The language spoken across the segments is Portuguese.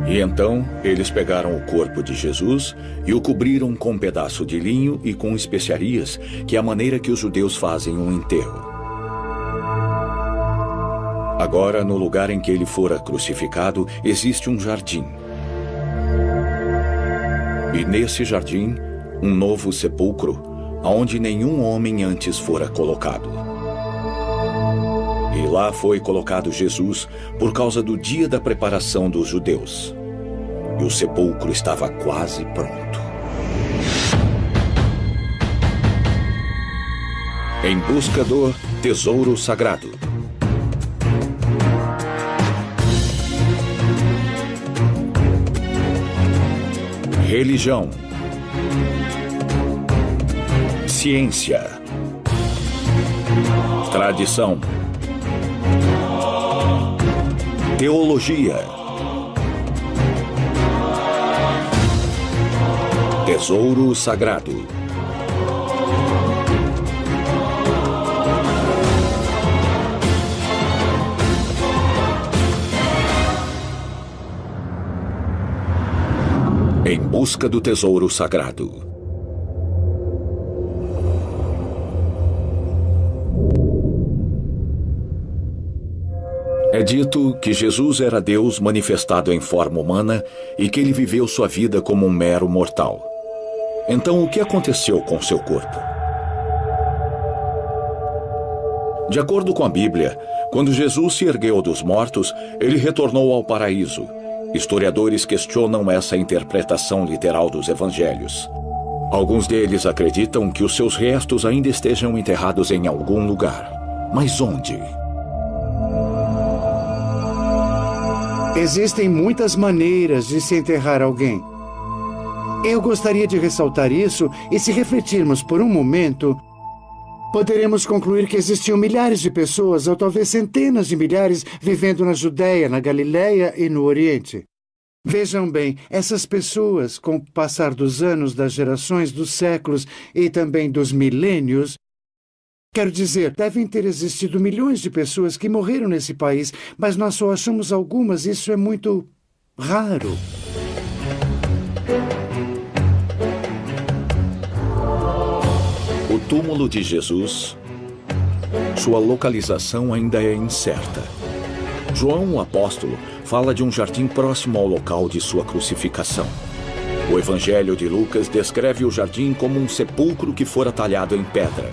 E então eles pegaram o corpo de Jesus e o cobriram com um pedaço de linho e com especiarias, que é a maneira que os judeus fazem um enterro. Agora, no lugar em que ele fora crucificado, existe um jardim. E nesse jardim, um novo sepulcro, aonde nenhum homem antes fora colocado. E lá foi colocado Jesus por causa do dia da preparação dos judeus. E o sepulcro estava quase pronto. Em busca do tesouro sagrado. Religião. Ciência. Tradição. Teologia. Tesouro sagrado. Em busca do tesouro sagrado. É dito que Jesus era Deus manifestado em forma humana e que ele viveu sua vida como um mero mortal. Então, o que aconteceu com seu corpo? De acordo com a Bíblia, quando Jesus se ergueu dos mortos, ele retornou ao paraíso. Historiadores questionam essa interpretação literal dos evangelhos. Alguns deles acreditam que os seus restos ainda estejam enterrados em algum lugar. Mas onde? Existem muitas maneiras de se enterrar alguém. Eu gostaria de ressaltar isso, e se refletirmos por um momento, poderemos concluir que existiam milhares de pessoas, ou talvez centenas de milhares, vivendo na Judéia, na Galileia e no Oriente. Vejam bem, essas pessoas, com o passar dos anos, das gerações, dos séculos e também dos milênios, quero dizer, devem ter existido milhões de pessoas que morreram nesse país, mas nós só achamos algumas, e isso é muito raro. O túmulo de Jesus, sua localização ainda é incerta. João, o apóstolo, fala de um jardim próximo ao local de sua crucificação. O Evangelho de Lucas descreve o jardim como um sepulcro que fora talhado em pedra,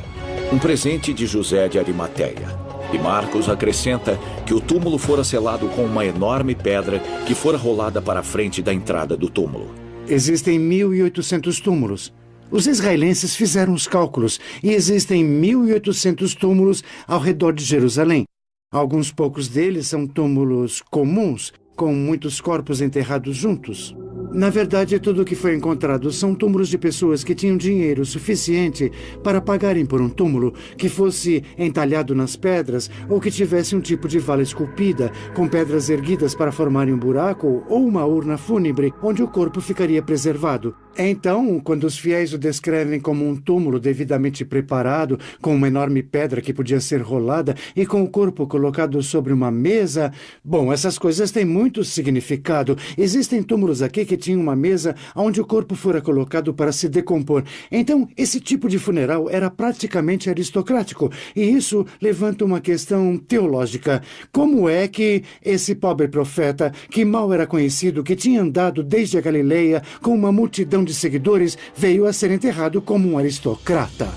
um presente de José de Arimateia. E Marcos acrescenta que o túmulo fora selado com uma enorme pedra que fora rolada para a frente da entrada do túmulo. Existem 1.800 túmulos. Os israelenses fizeram os cálculos e existem 1.800 túmulos ao redor de Jerusalém. Alguns poucos deles são túmulos comuns, com muitos corpos enterrados juntos. Na verdade, tudo o que foi encontrado são túmulos de pessoas que tinham dinheiro suficiente para pagarem por um túmulo que fosse entalhado nas pedras ou que tivesse um tipo de vala esculpida, com pedras erguidas para formarem um buraco ou uma urna fúnebre onde o corpo ficaria preservado. Então, quando os fiéis o descrevem como um túmulo devidamente preparado, com uma enorme pedra que podia ser rolada e com o corpo colocado sobre uma mesa, bom, essas coisas têm muito significado. Existem túmulos aqui que tinham uma mesa onde o corpo fora colocado para se decompor. Então, esse tipo de funeral era praticamente aristocrático, e isso levanta uma questão teológica. Como é que esse pobre profeta, que mal era conhecido, que tinha andado desde a Galileia com uma multidão de seguidores, veio a ser enterrado como um aristocrata?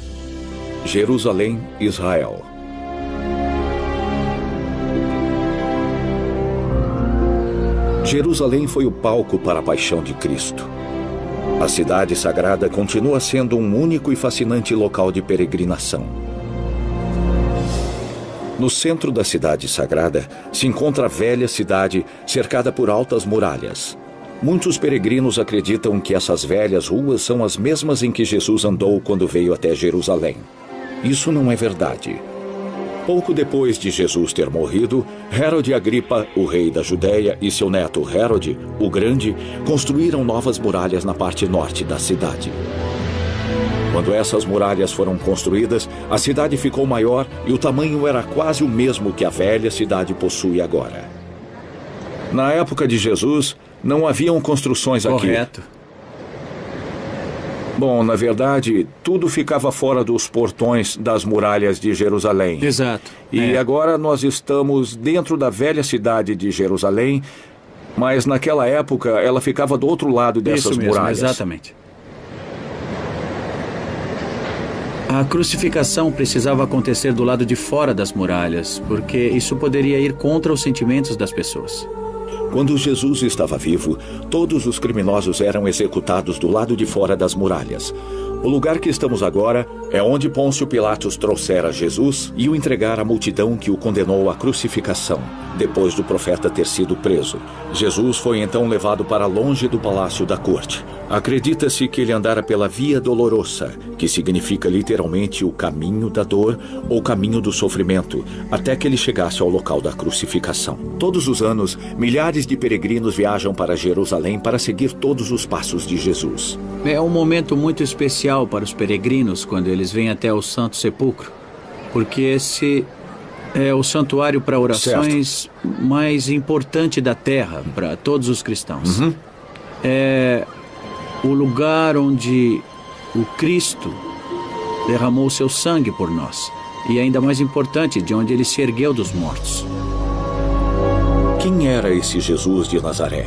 Jerusalém, Israel. Jerusalém foi o palco para a paixão de Cristo. A cidade sagrada continua sendo um único e fascinante local de peregrinação. No centro da cidade sagrada se encontra a velha cidade cercada por altas muralhas. Muitos peregrinos acreditam que essas velhas ruas são as mesmas em que Jesus andou quando veio até Jerusalém. Isso não é verdade. Pouco depois de Jesus ter morrido, Hérode Agripa, o rei da Judéia, e seu neto Hérode, o Grande, construíram novas muralhas na parte norte da cidade. Quando essas muralhas foram construídas, a cidade ficou maior e o tamanho era quase o mesmo que a velha cidade possui agora. Na época de Jesus, Não haviam construções aqui. Correto. Bom, na verdade, tudo ficava fora dos portões das muralhas de Jerusalém. Exato. E agora nós estamos dentro da velha cidade de Jerusalém, mas naquela época ela ficava do outro lado dessas Isso mesmo, muralhas. exatamente. A crucificação precisava acontecer do lado de fora das muralhas, porque isso poderia ir contra os sentimentos das pessoas. Quando Jesus estava vivo, todos os criminosos eram executados do lado de fora das muralhas. O lugar que estamos agora é onde Pôncio Pilatos trouxera Jesus e o entregara à multidão que o condenou à crucificação, depois do profeta ter sido preso. Jesus foi então levado para longe do palácio da corte. Acredita-se que ele andara pela Via Dolorosa, que significa literalmente o caminho da dor ou caminho do sofrimento, até que ele chegasse ao local da crucificação. Todos os anos, milhares de peregrinos viajam para Jerusalém para seguir todos os passos de Jesus. É um momento muito especial para os peregrinos quando eles vêm até o Santo Sepulcro, porque esse é o santuário para orações mais importante da terra para todos os cristãos. É o lugar onde o Cristo derramou seu sangue por nós. E ainda mais importante, de onde ele se ergueu dos mortos. Quem era esse Jesus de Nazaré?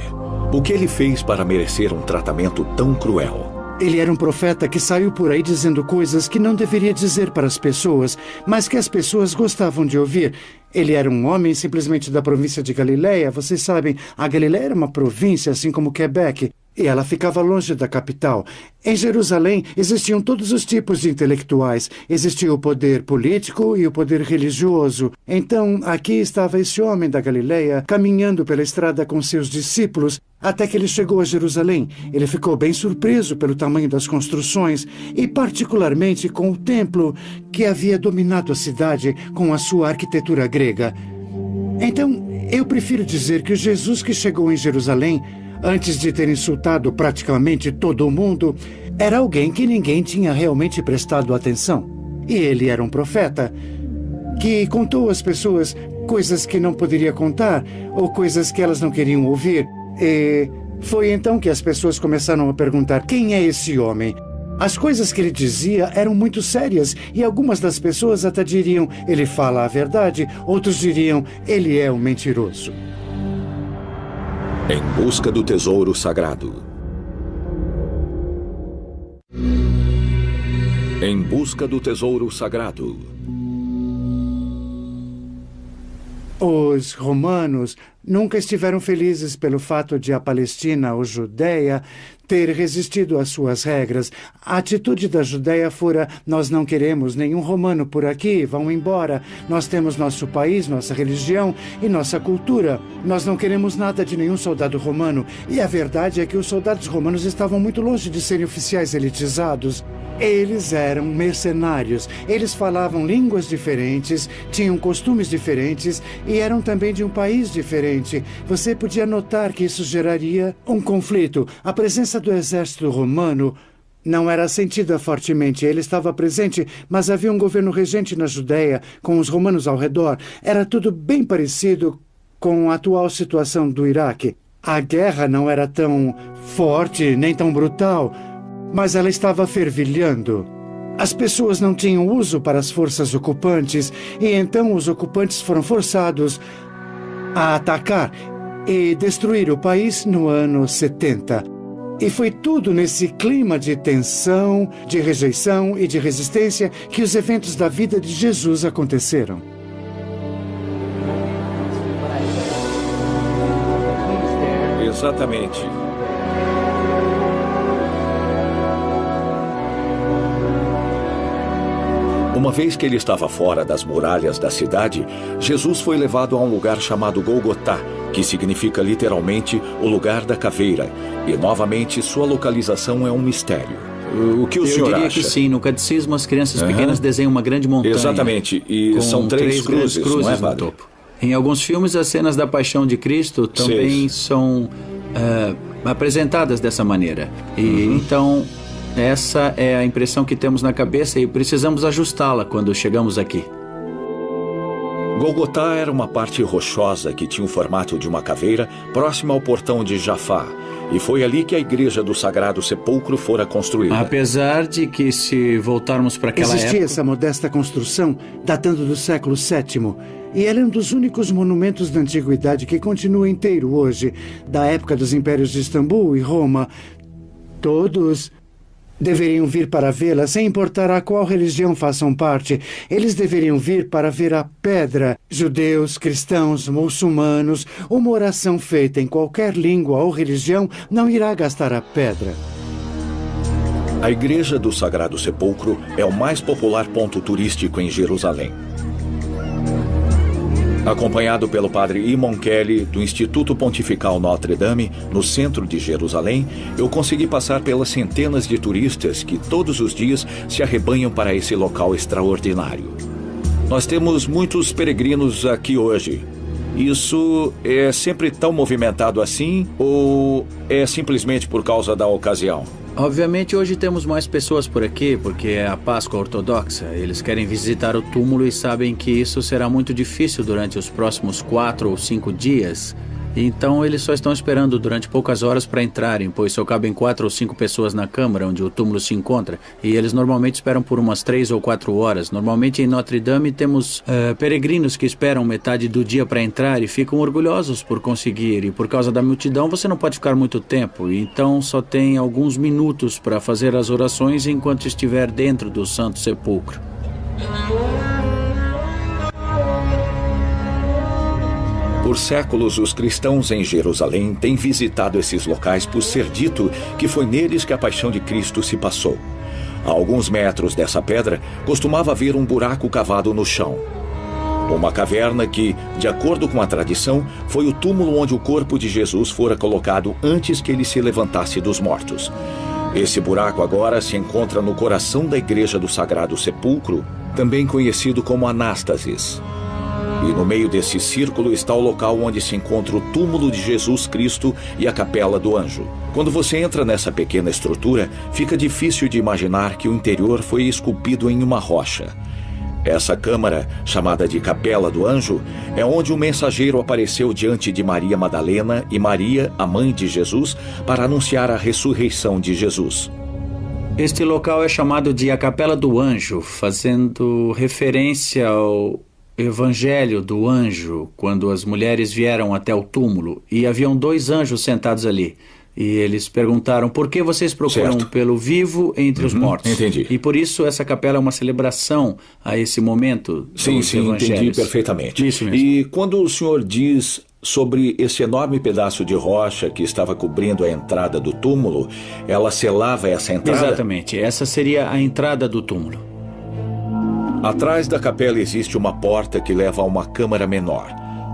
O que ele fez para merecer um tratamento tão cruel? Ele era um profeta que saiu por aí dizendo coisas que não deveria dizer para as pessoas, mas que as pessoas gostavam de ouvir. Ele era um homem simplesmente da província de Galileia. Vocês sabem, a Galileia era uma província, assim como Quebec, e ela ficava longe da capital. Em Jerusalém existiam todos os tipos de intelectuais. Existia o poder político e o poder religioso. Então, aqui estava esse homem da Galileia, caminhando pela estrada com seus discípulos, até que ele chegou a Jerusalém. Ele ficou bem surpreso pelo tamanho das construções e particularmente com o templo que havia dominado a cidade com a sua arquitetura grega. Então, eu prefiro dizer que o Jesus que chegou em Jerusalém, antes de ter insultado praticamente todo o mundo, era alguém que ninguém tinha realmente prestado atenção. E ele era um profeta que contou às pessoas coisas que não poderia contar ou coisas que elas não queriam ouvir. E foi então que as pessoas começaram a perguntar: quem é esse homem? As coisas que ele dizia eram muito sérias e algumas das pessoas até diriam: ele fala a verdade, outros diriam: ele é um mentiroso. Em busca do tesouro sagrado. Em busca do tesouro sagrado. Os romanos nunca estiveram felizes pelo fato de a Palestina ou Judéia ter resistido às suas regras. A atitude da Judéia fora: nós não queremos nenhum romano por aqui, vão embora. Nós temos nosso país, nossa religião e nossa cultura. Nós não queremos nada de nenhum soldado romano. E a verdade é que os soldados romanos estavam muito longe de serem oficiais elitizados. Eles eram mercenários. Eles falavam línguas diferentes, tinham costumes diferentes e eram também de um país diferente. Você podia notar que isso geraria um conflito. A presença do exército romano não era sentida fortemente. Ele estava presente, mas havia um governo regente na Judéia, com os romanos ao redor. Era tudo bem parecido com a atual situação do Iraque. A guerra não era tão forte nem tão brutal, mas ela estava fervilhando. As pessoas não tinham uso para as forças ocupantes, e então os ocupantes foram forçados a atacar e destruir o país no ano 70. E foi tudo nesse clima de tensão, de rejeição e de resistência que os eventos da vida de Jesus aconteceram. Exatamente. Uma vez que ele estava fora das muralhas da cidade, Jesus foi levado a um lugar chamado Golgotá, que significa literalmente o lugar da caveira. E, novamente, sua localização é um mistério. O que o senhor acha? Eu diria que sim. No catecismo, as crianças pequenas desenham uma grande montanha. Exatamente. E são três cruzes, não é, no padre? topo. Em alguns filmes, as cenas da Paixão de Cristo também são apresentadas dessa maneira. E então, essa é a impressão que temos na cabeça e precisamos ajustá-la quando chegamos aqui. Golgotá era uma parte rochosa que tinha o formato de uma caveira próxima ao portão de Jafá, e foi ali que a igreja do Sagrado Sepulcro fora construída. Apesar de que, se voltarmos para aquela Existia época... essa modesta construção, datando do século VII, e ela é um dos únicos monumentos da antiguidade que continua inteiro hoje, da época dos impérios de Istambul e Roma. Todos deveriam vir para vê-la, sem importar a qual religião façam parte. Eles deveriam vir para ver a pedra. Judeus, cristãos, muçulmanos, uma oração feita em qualquer língua ou religião não irá gastar a pedra. A Igreja do Sagrado Sepulcro é o mais popular ponto turístico em Jerusalém. Acompanhado pelo padre Imon Kelly, do Instituto Pontifical Notre Dame, no centro de Jerusalém, eu consegui passar pelas centenas de turistas que todos os dias se arrebanham para esse local extraordinário. Nós temos muitos peregrinos aqui hoje. Isso é sempre tão movimentado assim ou é simplesmente por causa da ocasião? Obviamente, hoje temos mais pessoas por aqui, porque é a Páscoa Ortodoxa. Eles querem visitar o túmulo e sabem que isso será muito difícil durante os próximos 4 ou 5 dias. Então, eles só estão esperando durante poucas horas para entrarem, pois só cabem 4 ou 5 pessoas na câmara onde o túmulo se encontra. E eles normalmente esperam por umas 3 ou 4 horas. Normalmente, em Notre Dame, temos peregrinos que esperam metade do dia para entrar e ficam orgulhosos por conseguir. E por causa da multidão, você não pode ficar muito tempo. Então, só tem alguns minutos para fazer as orações enquanto estiver dentro do Santo Sepulcro. Por séculos, os cristãos em Jerusalém têm visitado esses locais por ser dito que foi neles que a paixão de Cristo se passou. A alguns metros dessa pedra, costumava haver um buraco cavado no chão. Uma caverna que, de acordo com a tradição, foi o túmulo onde o corpo de Jesus fora colocado antes que ele se levantasse dos mortos. Esse buraco agora se encontra no coração da Igreja do Sagrado Sepulcro, também conhecido como Anástasis. E no meio desse círculo está o local onde se encontra o túmulo de Jesus Cristo e a Capela do Anjo. Quando você entra nessa pequena estrutura, fica difícil de imaginar que o interior foi esculpido em uma rocha. Essa câmara, chamada de Capela do Anjo, é onde um mensageiro apareceu diante de Maria Madalena e Maria, a mãe de Jesus, para anunciar a ressurreição de Jesus. Este local é chamado de a Capela do Anjo, fazendo referência ao Evangelho do Anjo, quando as mulheres vieram até o túmulo e haviam 2 anjos sentados ali. E eles perguntaram: por que vocês procuram pelo vivo entre os mortos? Entendi. E por isso essa capela é uma celebração a esse momento dos evangelhos. Entendi perfeitamente. Isso mesmo. E quando o senhor diz sobre esse enorme pedaço de rocha que estava cobrindo a entrada do túmulo, ela selava essa entrada? Exatamente. Essa seria a entrada do túmulo. Atrás da capela existe uma porta que leva a uma câmara menor,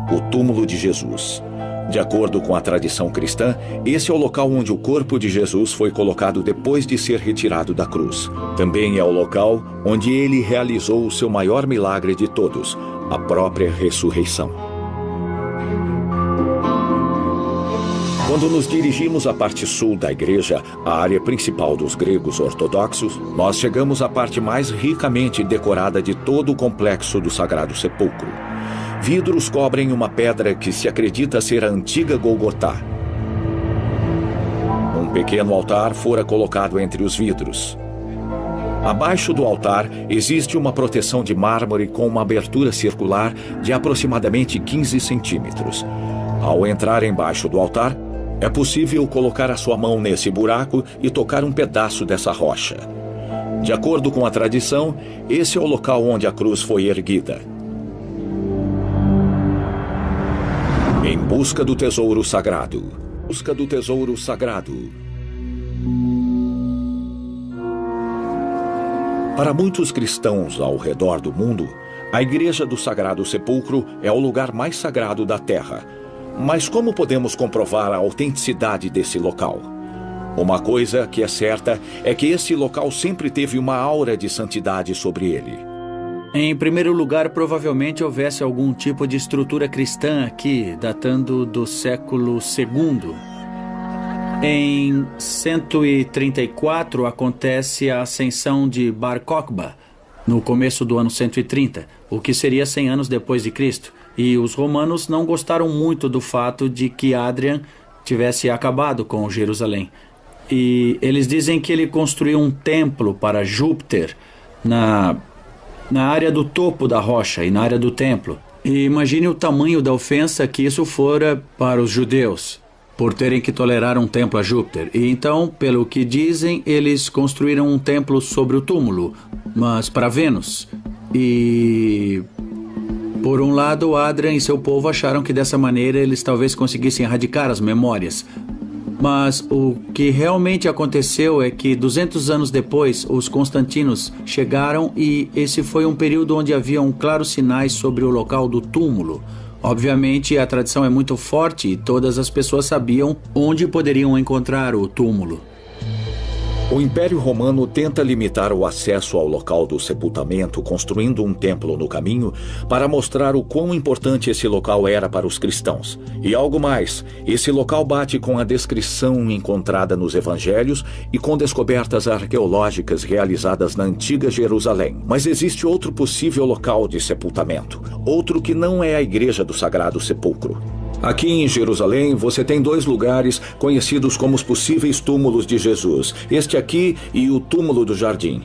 o túmulo de Jesus. De acordo com a tradição cristã, esse é o local onde o corpo de Jesus foi colocado depois de ser retirado da cruz. Também é o local onde ele realizou o seu maior milagre de todos, a própria ressurreição. Quando nos dirigimos à parte sul da igreja, a área principal dos gregos ortodoxos, nós chegamos à parte mais ricamente decorada de todo o complexo do Sagrado Sepulcro. Vidros cobrem uma pedra que se acredita ser a antiga Golgotá. Um pequeno altar fora colocado entre os vidros. Abaixo do altar existe uma proteção de mármore com uma abertura circular de aproximadamente 15 centímetros. Ao entrar embaixo do altar, é possível colocar a sua mão nesse buraco e tocar um pedaço dessa rocha. De acordo com a tradição, esse é o local onde a cruz foi erguida. Em busca do tesouro sagrado. Busca do tesouro sagrado. Para muitos cristãos ao redor do mundo, a Igreja do Sagrado Sepulcro é o lugar mais sagrado da Terra. Mas como podemos comprovar a autenticidade desse local? Uma coisa que é certa é que esse local sempre teve uma aura de santidade sobre ele. Em primeiro lugar, provavelmente houvesse algum tipo de estrutura cristã aqui, datando do século II. Em 134 acontece a ascensão de Bar Kokhba, no começo do ano 130, o que seria 100 anos depois de Cristo. E os romanos não gostaram muito do fato de que Hadrian tivesse acabado com Jerusalém. E eles dizem que ele construiu um templo para Júpiter na área do topo da rocha e na área do templo. E imagine o tamanho da ofensa que isso fora para os judeus, por terem que tolerar um templo a Júpiter. E então, pelo que dizem, eles construíram um templo sobre o túmulo, mas para Vênus. E por um lado, Hadrian e seu povo acharam que dessa maneira eles talvez conseguissem erradicar as memórias. Mas o que realmente aconteceu é que 200 anos depois, os Constantinos chegaram e esse foi um período onde haviam claros sinais sobre o local do túmulo. Obviamente, a tradição é muito forte e todas as pessoas sabiam onde poderiam encontrar o túmulo. O Império Romano tenta limitar o acesso ao local do sepultamento, construindo um templo no caminho para mostrar o quão importante esse local era para os cristãos. E algo mais, esse local bate com a descrição encontrada nos evangelhos e com descobertas arqueológicas realizadas na antiga Jerusalém. Mas existe outro possível local de sepultamento, outro que não é a Igreja do Sagrado Sepulcro. Aqui em Jerusalém, você tem 2 lugares conhecidos como os possíveis túmulos de Jesus. Este aqui e o túmulo do Jardim.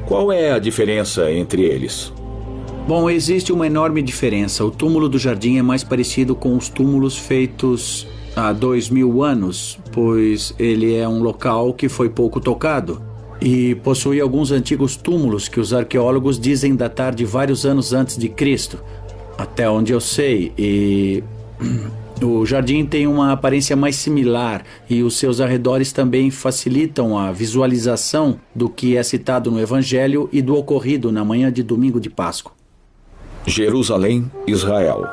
Qual é a diferença entre eles? Bom, existe uma enorme diferença. O túmulo do Jardim é mais parecido com os túmulos feitos há 2000 anos, pois ele é um local que foi pouco tocado e possui alguns antigos túmulos que os arqueólogos dizem datar de vários anos antes de Cristo, até onde eu sei. E o jardim tem uma aparência mais similar e os seus arredores também facilitam a visualização do que é citado no Evangelho e do ocorrido na manhã de domingo de Páscoa. Jerusalém, Israel.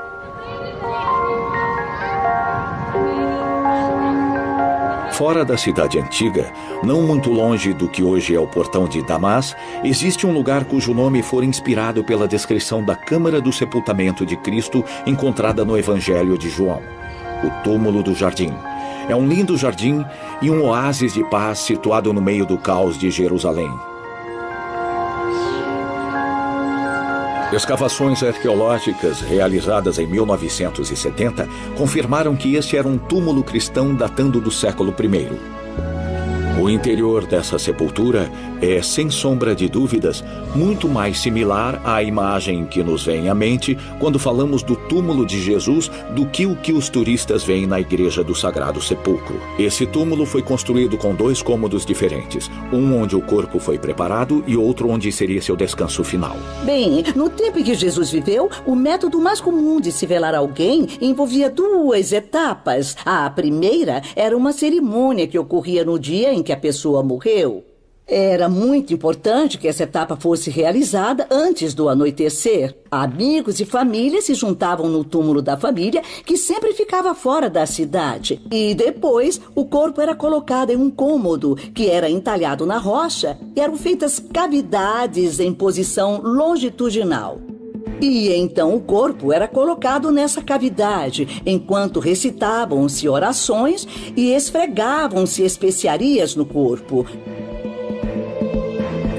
Fora da cidade antiga, não muito longe do que hoje é o portão de Damas, existe um lugar cujo nome foi inspirado pela descrição da câmara do sepultamento de Cristo encontrada no Evangelho de João, o túmulo do Jardim. É um lindo jardim e um oásis de paz situado no meio do caos de Jerusalém. Escavações arqueológicas realizadas em 1970 confirmaram que este era um túmulo cristão datando do século I. O interior dessa sepultura é, sem sombra de dúvidas, muito mais similar à imagem que nos vem à mente quando falamos do túmulo de Jesus do que o que os turistas veem na Igreja do Sagrado Sepulcro. Esse túmulo foi construído com 2 cômodos diferentes, um onde o corpo foi preparado e outro onde seria seu descanso final. Bem, no tempo em que Jesus viveu, o método mais comum de se velar alguém envolvia 2 etapas. A primeira era uma cerimônia que ocorria no dia em que a pessoa morreu. Era muito importante que essa etapa fosse realizada antes do anoitecer. Amigos e família se juntavam no túmulo da família, que sempre ficava fora da cidade. E depois, o corpo era colocado em um cômodo, que era entalhado na rocha, e eram feitas cavidades em posição longitudinal. E então o corpo era colocado nessa cavidade, enquanto recitavam-se orações e esfregavam-se especiarias no corpo.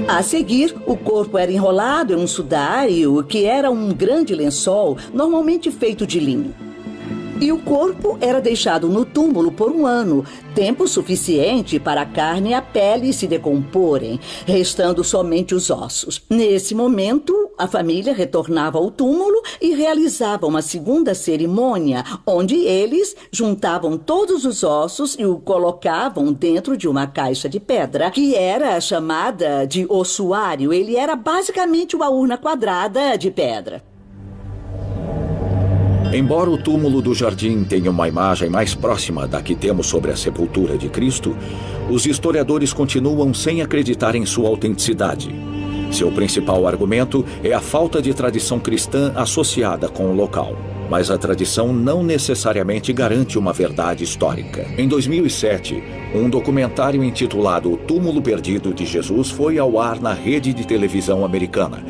A seguir, o corpo era enrolado em um sudário, que era um grande lençol, normalmente feito de linho. E o corpo era deixado no túmulo por 1 ano, tempo suficiente para a carne e a pele se decomporem, restando somente os ossos. Nesse momento, a família retornava ao túmulo e realizava uma segunda cerimônia, onde eles juntavam todos os ossos e o colocavam dentro de uma caixa de pedra, que era chamada de ossuário. Ele era basicamente uma urna quadrada de pedra. Embora o túmulo do Jardim tenha uma imagem mais próxima da que temos sobre a sepultura de Cristo, os historiadores continuam sem acreditar em sua autenticidade. Seu principal argumento é a falta de tradição cristã associada com o local. Mas a tradição não necessariamente garante uma verdade histórica. Em 2007, um documentário intitulado O Túmulo Perdido de Jesus foi ao ar na rede de televisão americana.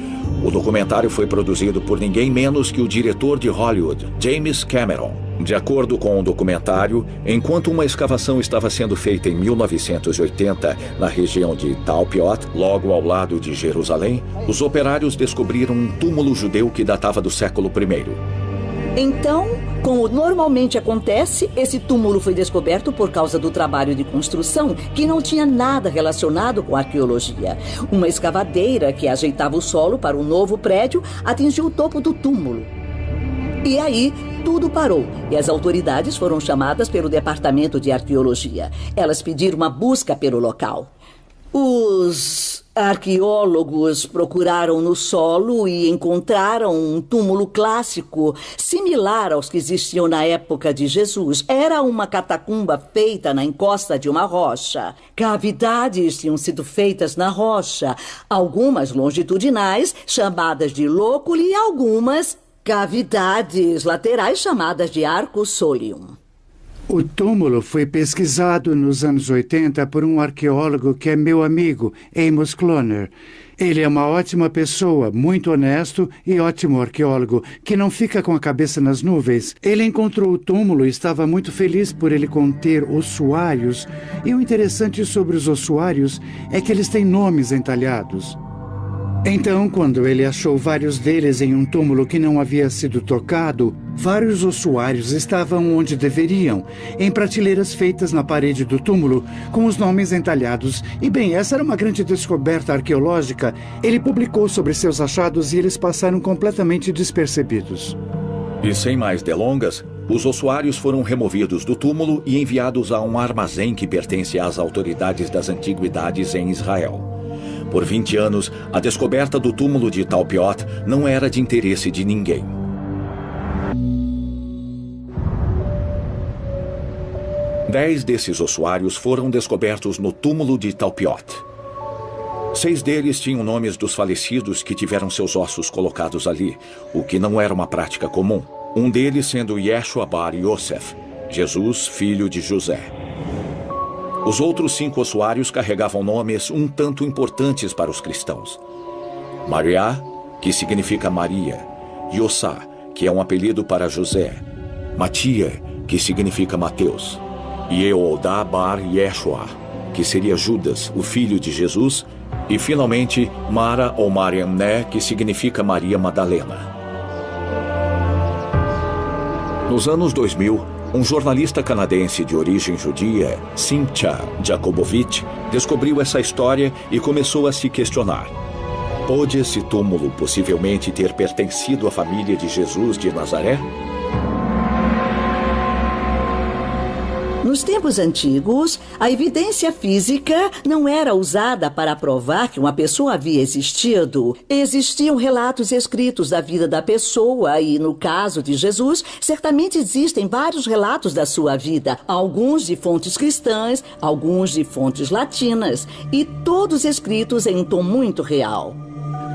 O documentário foi produzido por ninguém menos que o diretor de Hollywood, James Cameron. De acordo com o documentário, enquanto uma escavação estava sendo feita em 1980 na região de Talpiot, logo ao lado de Jerusalém, os operários descobriram um túmulo judeu que datava do século I. Então, como normalmente acontece, esse túmulo foi descoberto por causa do trabalho de construção que não tinha nada relacionado com arqueologia. Uma escavadeira que ajeitava o solo para um novo prédio atingiu o topo do túmulo. E aí, tudo parou e as autoridades foram chamadas pelo Departamento de Arqueologia. Elas pediram uma busca pelo local. Os arqueólogos procuraram no solo e encontraram um túmulo clássico, similar aos que existiam na época de Jesus. Era uma catacumba feita na encosta de uma rocha. Cavidades tinham sido feitas na rocha, algumas longitudinais, chamadas de lóculi, e algumas cavidades laterais, chamadas de arco solium. O túmulo foi pesquisado nos anos 80 por um arqueólogo que é meu amigo, Amos Kloner. Ele é uma ótima pessoa, muito honesto e ótimo arqueólogo, que não fica com a cabeça nas nuvens. Ele encontrou o túmulo e estava muito feliz por ele conter ossuários. E o interessante sobre os ossuários é que eles têm nomes entalhados. Então, quando ele achou vários deles em um túmulo que não havia sido tocado, vários ossuários estavam onde deveriam, em prateleiras feitas na parede do túmulo, com os nomes entalhados. E bem, essa era uma grande descoberta arqueológica. Ele publicou sobre seus achados e eles passaram completamente despercebidos. E sem mais delongas, os ossuários foram removidos do túmulo e enviados a um armazém que pertence às autoridades das antiguidades em Israel. Por 20 anos, a descoberta do túmulo de Talpiot não era de interesse de ninguém. Dez desses ossuários foram descobertos no túmulo de Talpiot. 6 deles tinham nomes dos falecidos que tiveram seus ossos colocados ali, o que não era uma prática comum. Um deles sendo Yeshua bar Yosef, Jesus, filho de José. Os outros 5 ossuários carregavam nomes um tanto importantes para os cristãos. Maria, que significa Maria. Yossá, que é um apelido para José. Matia, que significa Mateus. Yeholdá bar Yeshua, que seria Judas, o filho de Jesus. E, finalmente, Mara ou Mariamné, que significa Maria Madalena. Nos anos 2000, um jornalista canadense de origem judia, Cynthia Jakubowicz, descobriu essa história e começou a se questionar. Pode esse túmulo possivelmente ter pertencido à família de Jesus de Nazaré? Nos tempos antigos, a evidência física não era usada para provar que uma pessoa havia existido. Existiam relatos escritos da vida da pessoa e, no caso de Jesus, certamente existem vários relatos da sua vida, alguns de fontes cristãs, alguns de fontes latinas, e todos escritos em um tom muito real.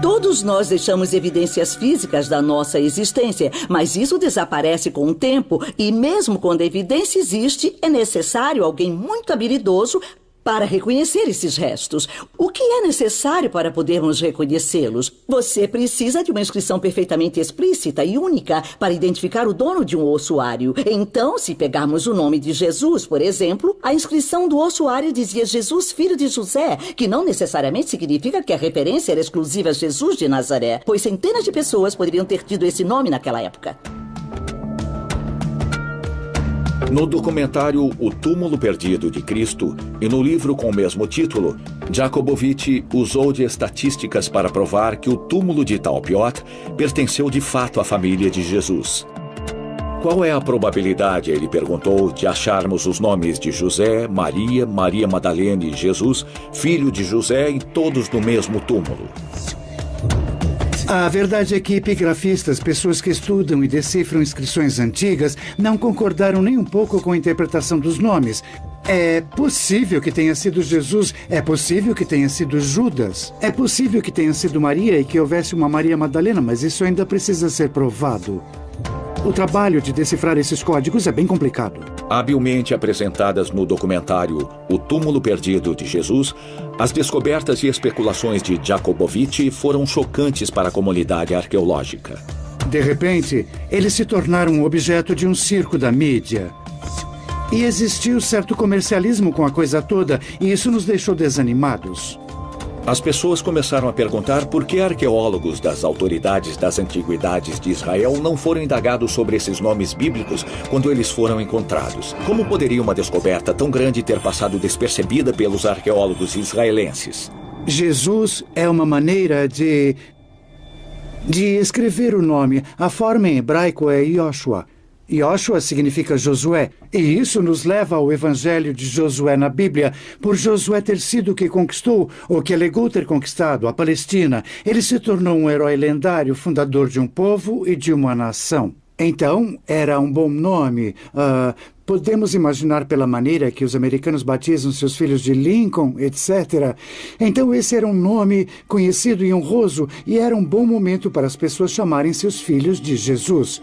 Todos nós deixamos evidências físicas da nossa existência, mas isso desaparece com o tempo e mesmo quando a evidência existe, é necessário alguém muito habilidoso para reconhecer esses restos. O que é necessário para podermos reconhecê-los? Você precisa de uma inscrição perfeitamente explícita e única para identificar o dono de um ossuário. Então, se pegarmos o nome de Jesus, por exemplo, a inscrição do ossuário dizia Jesus, filho de José, que não necessariamente significa que a referência era exclusiva a Jesus de Nazaré, pois centenas de pessoas poderiam ter tido esse nome naquela época. No documentário O Túmulo Perdido de Cristo e no livro com o mesmo título, Jakubowicz usou de estatísticas para provar que o túmulo de Talpiot pertenceu de fato à família de Jesus. Qual é a probabilidade, ele perguntou, de acharmos os nomes de José, Maria, Maria Madalena e Jesus, filho de José, e todos no mesmo túmulo? A verdade é que epigrafistas, pessoas que estudam e decifram inscrições antigas, não concordaram nem um pouco com a interpretação dos nomes. É possível que tenha sido Jesus, é possível que tenha sido Judas, é possível que tenha sido Maria e que houvesse uma Maria Madalena, mas isso ainda precisa ser provado. O trabalho de decifrar esses códigos é bem complicado. Habilmente apresentadas no documentário O Túmulo Perdido de Jesus, as descobertas e especulações de Jakubowicz foram chocantes para a comunidade arqueológica. De repente, eles se tornaram objeto de um circo da mídia. E existiu certo comercialismo com a coisa toda, e isso nos deixou desanimados. As pessoas começaram a perguntar por que arqueólogos das autoridades das antiguidades de Israel não foram indagados sobre esses nomes bíblicos quando eles foram encontrados. Como poderia uma descoberta tão grande ter passado despercebida pelos arqueólogos israelenses? Jesus é uma maneira de escrever o nome. A forma em hebraico é Yoshua. Yoshua significa Josué, e isso nos leva ao Evangelho de Josué na Bíblia, por Josué ter sido o que conquistou, ou que alegou ter conquistado, a Palestina. Ele se tornou um herói lendário, fundador de um povo e de uma nação. Então, era um bom nome. Podemos imaginar pela maneira que os americanos batizam seus filhos de Lincoln, etc. Então, esse era um nome conhecido e honroso, e era um bom momento para as pessoas chamarem seus filhos de Jesus.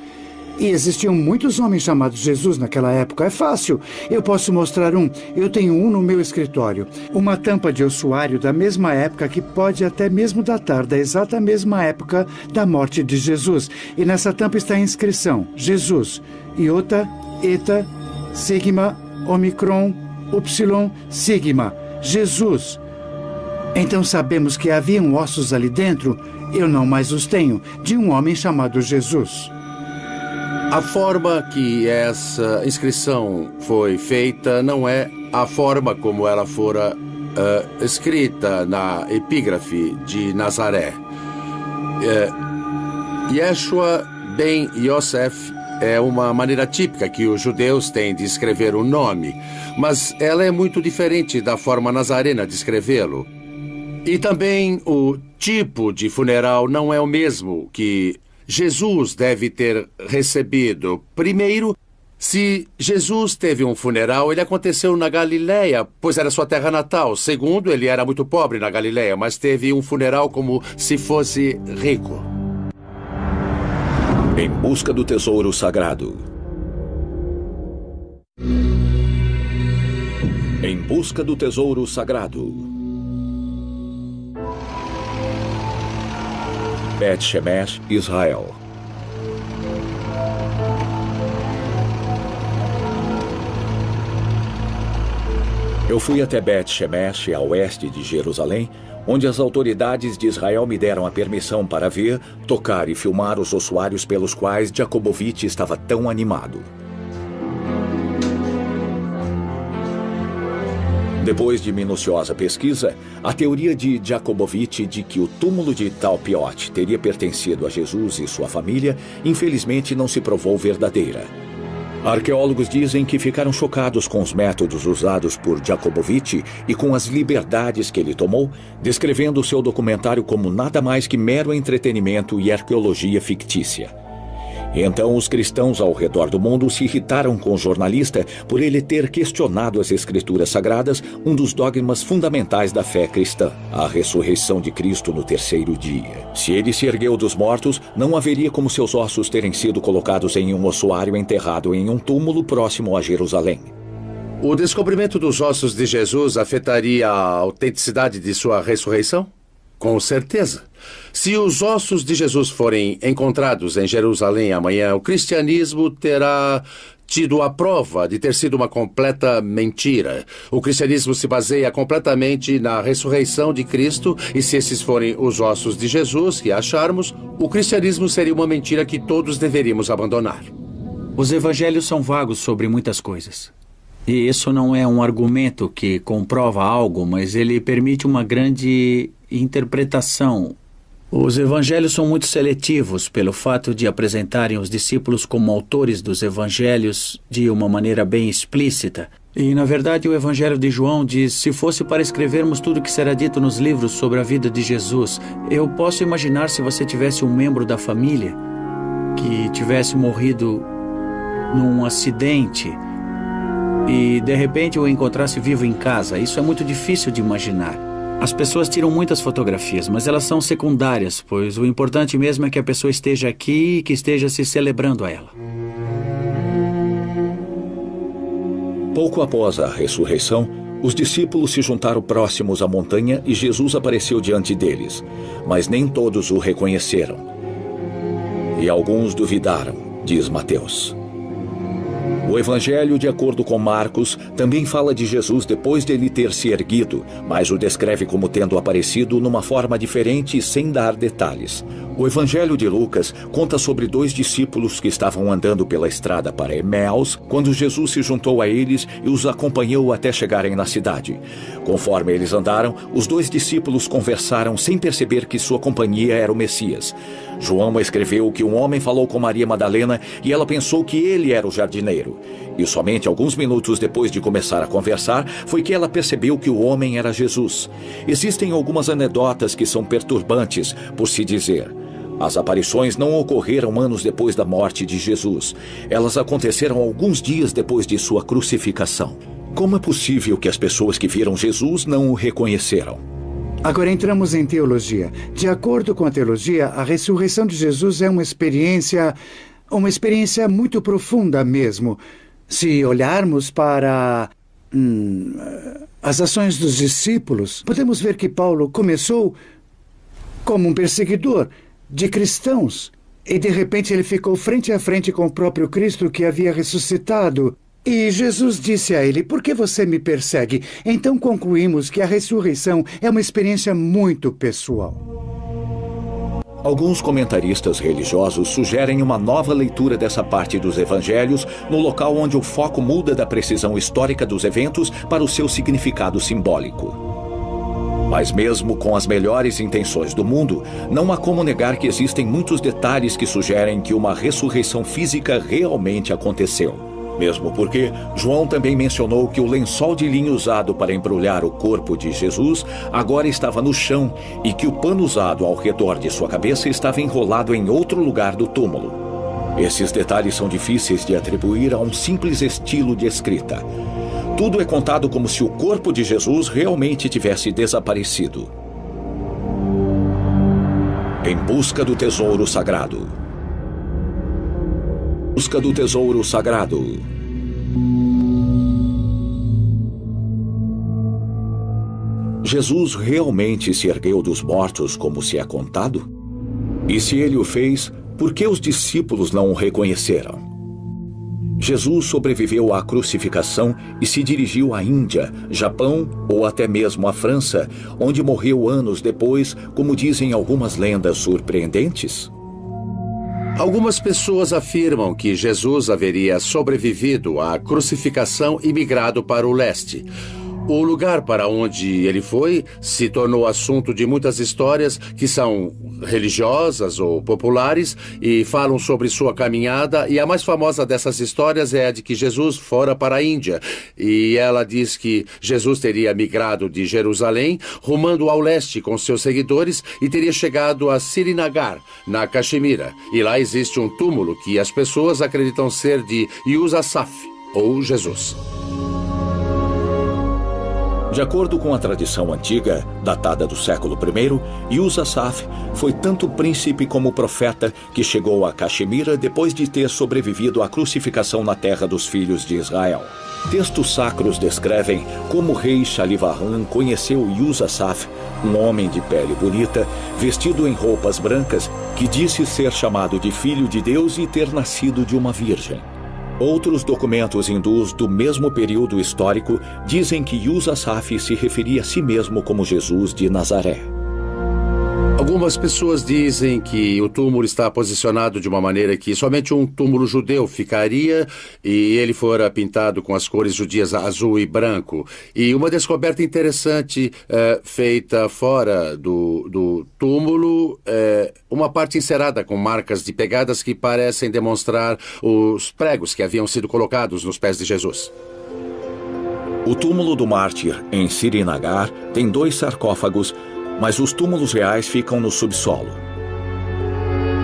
E existiam muitos homens chamados Jesus naquela época. É fácil. Eu posso mostrar um. Eu tenho um no meu escritório. Uma tampa de ossuário da mesma época que pode até mesmo datar da exata mesma época da morte de Jesus. E nessa tampa está a inscrição: Jesus, Iota, Eta, Sigma, Omicron, Upsilon, Sigma. Jesus. Então sabemos que haviam ossos ali dentro, eu não mais os tenho, de um homem chamado Jesus. A forma que essa inscrição foi feita não é a forma como ela fora escrita na epígrafe de Nazaré. Yeshua ben Yosef é uma maneira típica que os judeus têm de escrever o nome, mas ela é muito diferente da forma nazarena de escrevê-lo. E também o tipo de funeral não é o mesmo que Jesus deve ter recebido. Primeiro, se Jesus teve um funeral, ele aconteceu na Galileia, pois era sua terra natal. Segundo, ele era muito pobre na Galileia, mas teve um funeral como se fosse rico. Em busca do tesouro sagrado. Em busca do tesouro sagrado. Bet Shemesh, Israel. Eu fui até Bet Shemesh, a oeste de Jerusalém, onde as autoridades de Israel me deram a permissão para ver, tocar e filmar os ossuários pelos quais Jakubowicz estava tão animado. Depois de minuciosa pesquisa, a teoria de Jakubowicz de que o túmulo de Talpiot teria pertencido a Jesus e sua família, infelizmente não se provou verdadeira. Arqueólogos dizem que ficaram chocados com os métodos usados por Jakubowicz e com as liberdades que ele tomou, descrevendo seu documentário como nada mais que mero entretenimento e arqueologia fictícia. Então, os cristãos ao redor do mundo se irritaram com o jornalista por ele ter questionado as Escrituras Sagradas, um dos dogmas fundamentais da fé cristã, a ressurreição de Cristo no terceiro dia. Se ele se ergueu dos mortos, não haveria como seus ossos terem sido colocados em um ossuário enterrado em um túmulo próximo a Jerusalém. O descobrimento dos ossos de Jesus afetaria a autenticidade de sua ressurreição? Com certeza. Se os ossos de Jesus forem encontrados em Jerusalém amanhã, o cristianismo terá tido a prova de ter sido uma completa mentira. O cristianismo se baseia completamente na ressurreição de Cristo, e se esses forem os ossos de Jesus que acharmos, o cristianismo seria uma mentira que todos deveríamos abandonar. Os evangelhos são vagos sobre muitas coisas. E isso não é um argumento que comprova algo, mas ele permite uma grande interpretação. Os evangelhos são muito seletivos pelo fato de apresentarem os discípulos como autores dos evangelhos de uma maneira bem explícita. E, na verdade, o evangelho de João diz: se fosse para escrevermos tudo o que será dito nos livros sobre a vida de Jesus, eu posso imaginar se você tivesse um membro da família que tivesse morrido num acidente e, de repente, o encontrasse vivo em casa. Isso é muito difícil de imaginar. As pessoas tiram muitas fotografias, mas elas são secundárias, pois o importante mesmo é que a pessoa esteja aqui e que esteja se celebrando a ela. Pouco após a ressurreição, os discípulos se juntaram próximos à montanha e Jesus apareceu diante deles, mas nem todos o reconheceram. E alguns duvidaram, diz Mateus. O Evangelho, de acordo com Marcos, também fala de Jesus depois de ele ter se erguido, mas o descreve como tendo aparecido numa forma diferente e sem dar detalhes. O Evangelho de Lucas conta sobre 2 discípulos que estavam andando pela estrada para Eméus, quando Jesus se juntou a eles e os acompanhou até chegarem na cidade. Conforme eles andaram, os 2 discípulos conversaram sem perceber que sua companhia era o Messias. João escreveu que um homem falou com Maria Madalena e ela pensou que ele era o jardineiro. E somente alguns minutos depois de começar a conversar, foi que ela percebeu que o homem era Jesus. Existem algumas anedotas que são perturbantes, por se dizer. As aparições não ocorreram anos depois da morte de Jesus. Elas aconteceram alguns dias depois de sua crucificação. Como é possível que as pessoas que viram Jesus não o reconheceram? Agora entramos em teologia. De acordo com a teologia, a ressurreição de Jesus é uma experiência muito profunda mesmo. Se olharmos para as ações dos discípulos, podemos ver que Paulo começou como um perseguidor de cristãos e de repente ele ficou frente a frente com o próprio Cristo que havia ressuscitado. E Jesus disse a ele: "Por que você me persegue?" Então concluímos que a ressurreição é uma experiência muito pessoal. Alguns comentaristas religiosos sugerem uma nova leitura dessa parte dos evangelhos no local onde o foco muda da precisão histórica dos eventos para o seu significado simbólico. Mas mesmo com as melhores intenções do mundo, não há como negar que existem muitos detalhes que sugerem que uma ressurreição física realmente aconteceu. Mesmo porque João também mencionou que o lençol de linho usado para embrulhar o corpo de Jesus agora estava no chão e que o pano usado ao redor de sua cabeça estava enrolado em outro lugar do túmulo. Esses detalhes são difíceis de atribuir a um simples estilo de escrita. Tudo é contado como se o corpo de Jesus realmente tivesse desaparecido. Em busca do tesouro sagrado. Busca do tesouro sagrado. Jesus realmente se ergueu dos mortos como se é contado? E se ele o fez, por que os discípulos não o reconheceram? Jesus sobreviveu à crucificação e se dirigiu à Índia, Japão ou até mesmo à França, onde morreu anos depois, como dizem algumas lendas surpreendentes. Algumas pessoas afirmam que Jesus haveria sobrevivido à crucificação e migrado para o leste. O lugar para onde ele foi se tornou assunto de muitas histórias que são religiosas ou populares e falam sobre sua caminhada, e a mais famosa dessas histórias é a de que Jesus fora para a Índia, e ela diz que Jesus teria migrado de Jerusalém, rumando ao leste com seus seguidores e teria chegado a Srinagar, na Caxemira, e lá existe um túmulo que as pessoas acreditam ser de Yusuf, ou Jesus. De acordo com a tradição antiga, datada do século I, Yusuf foi tanto príncipe como profeta que chegou a Caxemira depois de ter sobrevivido à crucificação na terra dos filhos de Israel. Textos sacros descrevem como o rei Shalivahan conheceu Yusuf, um homem de pele bonita, vestido em roupas brancas, que disse ser chamado de filho de Deus e ter nascido de uma virgem. Outros documentos hindus do mesmo período histórico dizem que Yusuf se referia a si mesmo como Jesus de Nazaré. Algumas pessoas dizem que o túmulo está posicionado de uma maneira que somente um túmulo judeu ficaria, e ele fora pintado com as cores judias azul e branco. E uma descoberta interessante feita fora do túmulo é uma parte encerada com marcas de pegadas que parecem demonstrar os pregos que haviam sido colocados nos pés de Jesus. O túmulo do mártir em Srinagar tem 2 sarcófagos, mas os túmulos reais ficam no subsolo.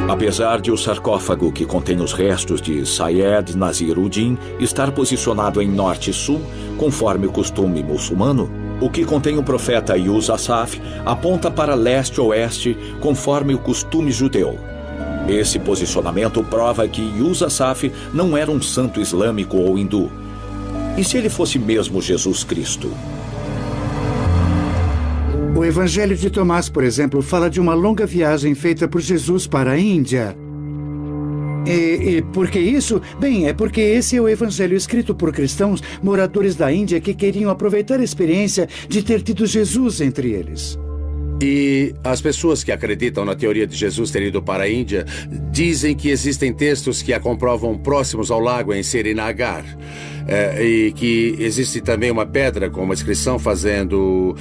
Apesar de o sarcófago que contém os restos de Syed Nasiruddin estar posicionado em norte e sul, conforme o costume muçulmano, O que contém o profeta Yus-Asaf aponta para leste-oeste, conforme o costume judeu. Esse posicionamento prova que Yus-Asaf não era um santo islâmico ou hindu. E se ele fosse mesmo Jesus Cristo? O Evangelho de Tomás, por exemplo, fala de uma longa viagem feita por Jesus para a Índia. E por que isso? Bem, é porque esse é o evangelho escrito por cristãos moradores da Índia que queriam aproveitar a experiência de ter tido Jesus entre eles. E as pessoas que acreditam na teoria de Jesus ter ido para a Índia dizem que existem textos que a comprovam próximos ao lago em Srinagar. E que existe também uma pedra com uma inscrição fazendo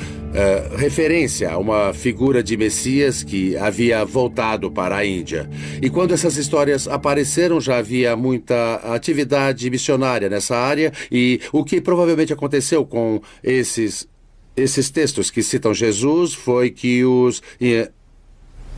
referência a uma figura de Messias que havia voltado para a Índia. E quando essas histórias apareceram, já havia muita atividade missionária nessa área, e o que provavelmente aconteceu com esses textos que citam Jesus foi que os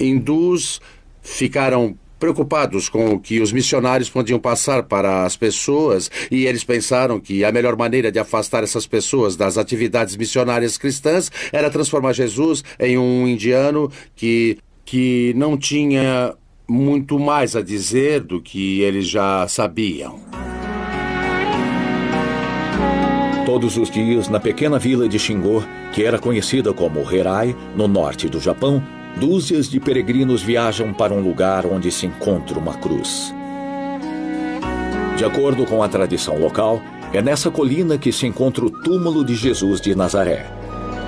hindus ficaram preocupados com o que os missionários podiam passar para as pessoas, e eles pensaram que a melhor maneira de afastar essas pessoas das atividades missionárias cristãs era transformar Jesus em um indiano que não tinha muito mais a dizer do que eles já sabiam. Todos os dias, na pequena vila de Shingo, que era conhecida como Herai, no norte do Japão, dúzias de peregrinos viajam para um lugar onde se encontra uma cruz. De acordo com a tradição local, é nessa colina que se encontra o túmulo de Jesus de Nazaré.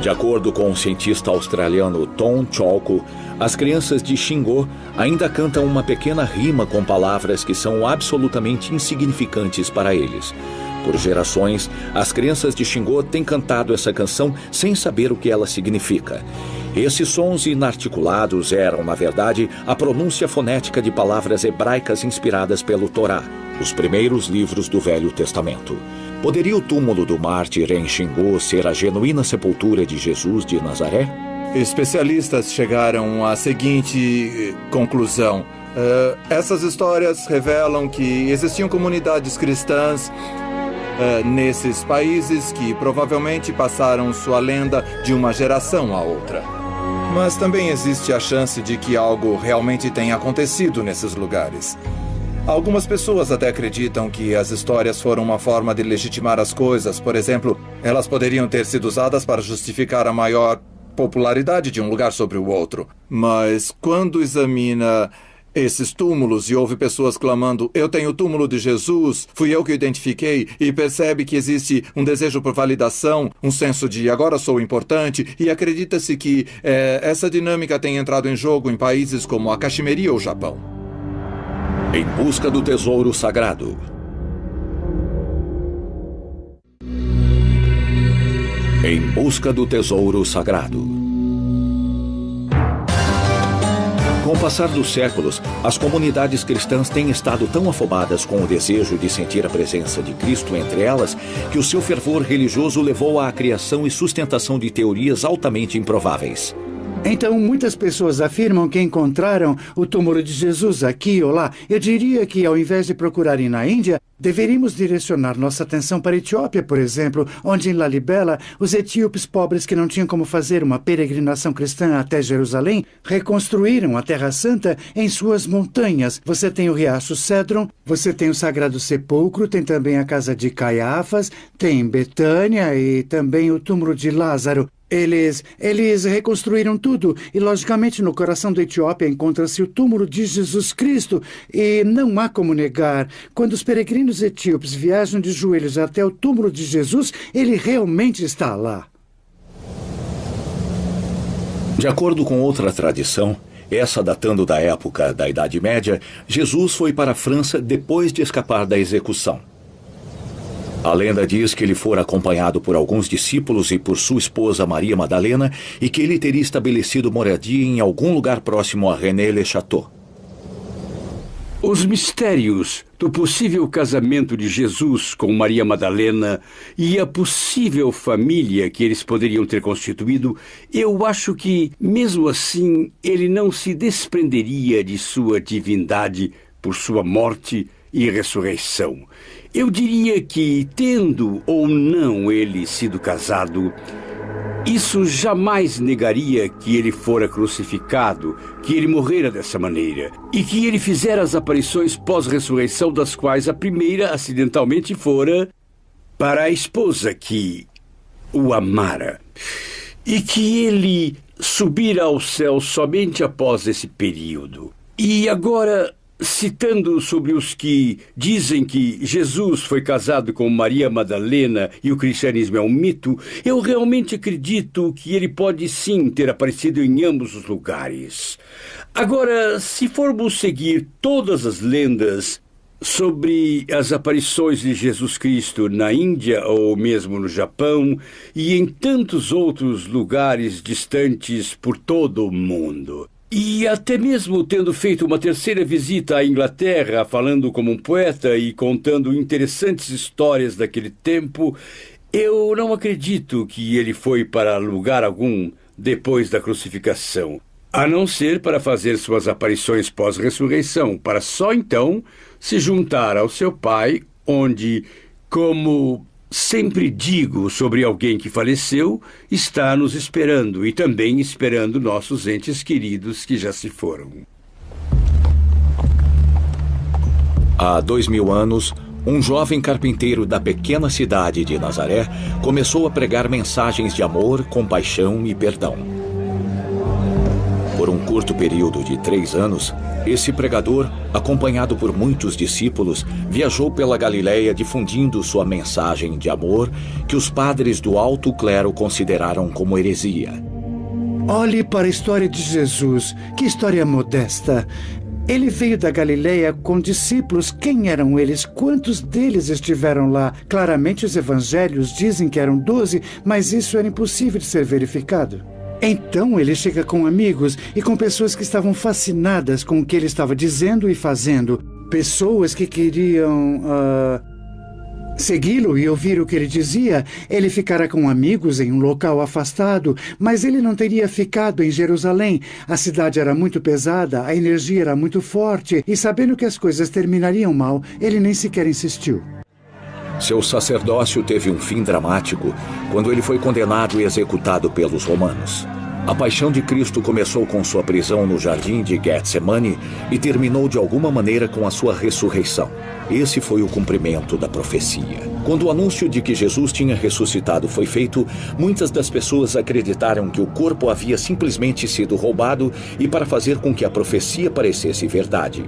De acordo com o cientista australiano Tom Chalco, as crianças de Shingo ainda cantam uma pequena rima com palavras que são absolutamente insignificantes para eles. Por gerações, as crianças de Shingo têm cantado essa canção sem saber o que ela significa. Esses sons inarticulados eram, na verdade, a pronúncia fonética de palavras hebraicas inspiradas pelo Torá, os primeiros livros do Velho Testamento. Poderia o túmulo do mártir em Shingo ser a genuína sepultura de Jesus de Nazaré? Especialistas chegaram à seguinte conclusão. Essas histórias revelam que existiam comunidades cristãs nesses países que provavelmente passaram sua lenda de uma geração a outra. Mas também existe a chance de que algo realmente tenha acontecido nesses lugares. Algumas pessoas até acreditam que as histórias foram uma forma de legitimar as coisas. Por exemplo, elas poderiam ter sido usadas para justificar a maior popularidade de um lugar sobre o outro. Mas quando examina esses túmulos e ouve pessoas clamando, eu tenho o túmulo de Jesus, fui eu que o identifiquei, e percebe que existe um desejo por validação, um senso de agora sou importante, e acredita-se que essa dinâmica tem entrado em jogo em países como a Caximeri ou o Japão. Em busca do tesouro sagrado. Em busca do tesouro sagrado. Com o passar dos séculos, as comunidades cristãs têm estado tão afobadas com o desejo de sentir a presença de Cristo entre elas, que o seu fervor religioso levou à criação e sustentação de teorias altamente improváveis. Então, muitas pessoas afirmam que encontraram o túmulo de Jesus aqui ou lá. Eu diria que, ao invés de procurarem na Índia, deveríamos direcionar nossa atenção para a Etiópia, por exemplo, onde em Lalibela, os etíopes pobres que não tinham como fazer uma peregrinação cristã até Jerusalém, reconstruíram a Terra Santa em suas montanhas. Você tem o Riacho Cédron, você tem o Sagrado Sepulcro, tem também a casa de Caiafas, tem Betânia e também o túmulo de Lázaro. Eles reconstruíram tudo e, logicamente, no coração da Etiópia encontra-se o túmulo de Jesus Cristo. E não há como negar, quando os peregrinos etíopes viajam de joelhos até o túmulo de Jesus, ele realmente está lá. De acordo com outra tradição, essa datando da época da Idade Média, Jesus foi para a França depois de escapar da execução. A lenda diz que ele fora acompanhado por alguns discípulos e por sua esposa Maria Madalena e que ele teria estabelecido moradia em algum lugar próximo a René-le-Château. Os mistérios do possível casamento de Jesus com Maria Madalena e a possível família que eles poderiam ter constituído, eu acho que, mesmo assim, ele não se desprenderia de sua divindade por sua morte e ressurreição. Eu diria que, tendo ou não ele sido casado, isso jamais negaria que ele fora crucificado, que ele morrera dessa maneira, e que ele fizera as aparições pós-ressurreição, das quais a primeira, acidentalmente, fora para a esposa que o amara, e que ele subira ao céu somente após esse período. E agora, citando sobre os que dizem que Jesus foi casado com Maria Madalena e o cristianismo é um mito, eu realmente acredito que ele pode sim ter aparecido em ambos os lugares. Agora, se formos seguir todas as lendas sobre as aparições de Jesus Cristo na Índia ou mesmo no Japão e em tantos outros lugares distantes por todo o mundo, e até mesmo tendo feito uma terceira visita à Inglaterra, falando como um poeta e contando interessantes histórias daquele tempo, eu não acredito que ele foi para lugar algum depois da crucificação, a não ser para fazer suas aparições pós-ressurreição, para só então se juntar ao seu Pai, onde, como sempre digo sobre alguém que faleceu, está nos esperando e também esperando nossos entes queridos que já se foram. Há 2000 anos, um jovem carpinteiro da pequena cidade de Nazaré começou a pregar mensagens de amor, compaixão e perdão. Por um curto período de 3 anos, esse pregador, acompanhado por muitos discípulos, viajou pela Galileia difundindo sua mensagem de amor que os padres do alto clero consideraram como heresia. Olhe para a história de Jesus. Que história modesta! Ele veio da Galileia com discípulos. Quem eram eles? Quantos deles estiveram lá? Claramente os evangelhos dizem que eram 12, mas isso era impossível de ser verificado. Então ele chega com amigos e com pessoas que estavam fascinadas com o que ele estava dizendo e fazendo. Pessoas que queriam segui-lo e ouvir o que ele dizia. Ele ficara com amigos em um local afastado, mas ele não teria ficado em Jerusalém. A cidade era muito pesada, a energia era muito forte, e sabendo que as coisas terminariam mal, ele nem sequer insistiu. Seu sacerdócio teve um fim dramático quando ele foi condenado e executado pelos romanos. A paixão de Cristo começou com sua prisão no jardim de Getsemane e terminou de alguma maneira com a sua ressurreição. Esse foi o cumprimento da profecia. Quando o anúncio de que Jesus tinha ressuscitado foi feito, muitas das pessoas acreditaram que o corpo havia simplesmente sido roubado e para fazer com que a profecia parecesse verdade.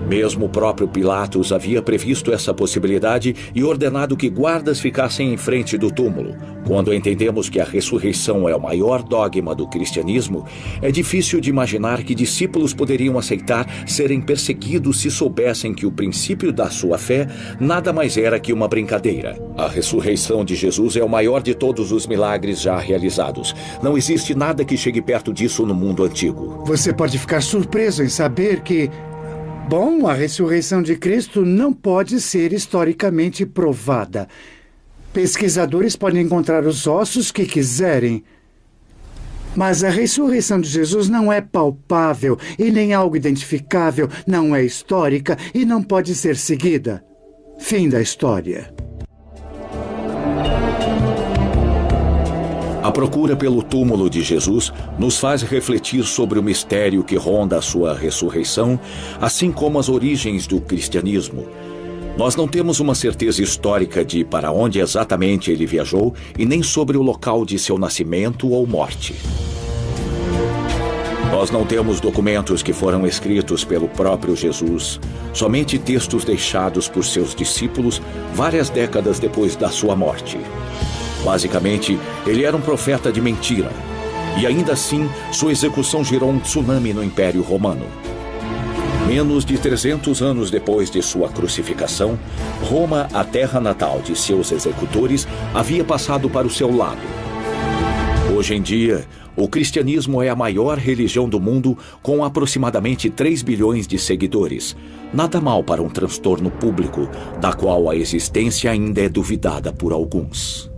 Mesmo o próprio Pilatos havia previsto essa possibilidade e ordenado que guardas ficassem em frente do túmulo. Quando entendemos que a ressurreição é o maior dogma do cristianismo, é difícil de imaginar que discípulos poderiam aceitar serem perseguidos se soubessem que o princípio da sua fé nada mais era que uma brincadeira. A ressurreição de Jesus é o maior de todos os milagres já realizados. Não existe nada que chegue perto disso no mundo antigo. Você pode ficar surpreso em saber que a ressurreição de Cristo não pode ser historicamente provada. Pesquisadores podem encontrar os ossos que quiserem, mas a ressurreição de Jesus não é palpável e nem algo identificável, não é histórica e não pode ser seguida. Fim da história. A procura pelo túmulo de Jesus nos faz refletir sobre o mistério que ronda a sua ressurreição, assim como as origens do cristianismo. Nós não temos uma certeza histórica de para onde exatamente ele viajou e nem sobre o local de seu nascimento ou morte. Nós não temos documentos que foram escritos pelo próprio Jesus, somente textos deixados por seus discípulos várias décadas depois da sua morte. Basicamente, ele era um profeta de mentira. E ainda assim, sua execução gerou um tsunami no Império Romano. Menos de 300 anos depois de sua crucificação, Roma, a terra natal de seus executores, havia passado para o seu lado. Hoje em dia, o cristianismo é a maior religião do mundo, com aproximadamente 3 bilhões de seguidores. Nada mal para um transtorno público, da qual a existência ainda é duvidada por alguns.